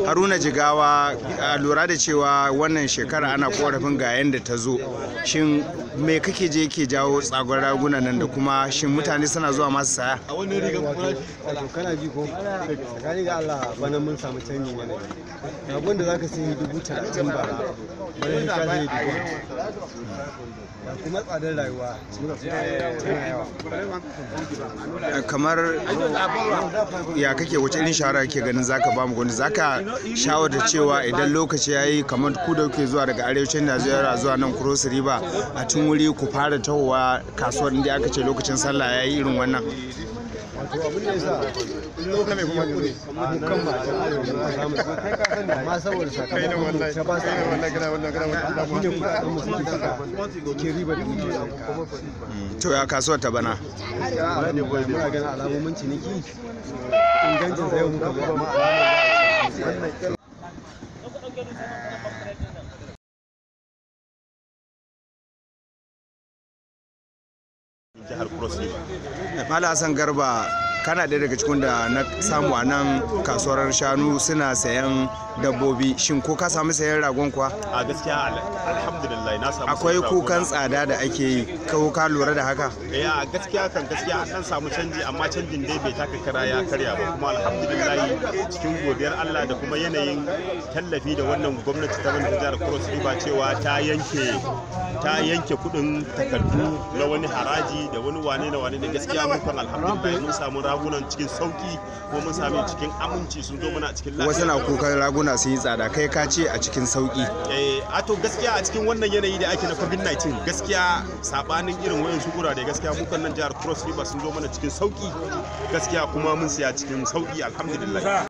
Haruna Jigawa, a lura da cewa wannan shekara ana korafin ga yanda ta zo, shin me kake je yake jawo tsagon raguna nan da kuma shin mutane suna zuwa masu saya? Wato kana ji ko gani ga Allah bana mun samu canjin yanayi. Abin da zaka sai 30,000 bara bana ka sai 50,000. Kuma tsadar rayuwa tana yawa. Kamar ya kake wace irin shawara kake ganin zaka ba mu gwamnati, zaka shawarta cewa idan lokaci yayi kamar ku da kuke zuwa daga arewacin Najeriya zuwa nan Cross River a tun wuri ku fara tahowa kasuwar inda aka ce lokacin sallah yayi irin wannan? Wato abin da yasa lokacin mai kuma kure kan ma samu amma saboda sakamakon ta ba su ne kuɗaɗen mu suke saka ke riba da muke sauka. To ya kasuwar ta bana? Muna ganin alamomin ciniki ingancin sa yau muka ga amma alamomin jihar Cross River. Malam Hassan Garba, kana ɗaya daga cikin da na samu a nan kasuwar shanu suna sayan dabbobi, shin ko ka samu sayan ragon kuwa? A gaskiya alhamdulillah na samu. Akwai kukan tsada da ake yi, ko ka lura da haka? A gaskiya an dan samu canji, amma canjin dai bai taka kara ya karya ba, kuma alhamdulillah cikin godiyar Allah da kuma yanayin tallafi da wannan gwamnati ta wani jihar Cross River cewa ta yanke kudin takardu na wani haraji da wani wane da gaskiya mun kan alhamdulillah mun samu ragunan cikin sauki ko mun sami cikin aminci, sun zo mana a cikin lafiya. Wasu na kukan raguna sun yi tsada, kai ka ce a cikin sauki. A to gaskiya a cikin wannan yanayi da ake na COVID-19 gaskiya sabanin irin wayan su da gaskiya mun kan nan jihar Cross River sun zo mana cikin sauki gaskiya, kuma mun siya cikin sauki alhamdulillah.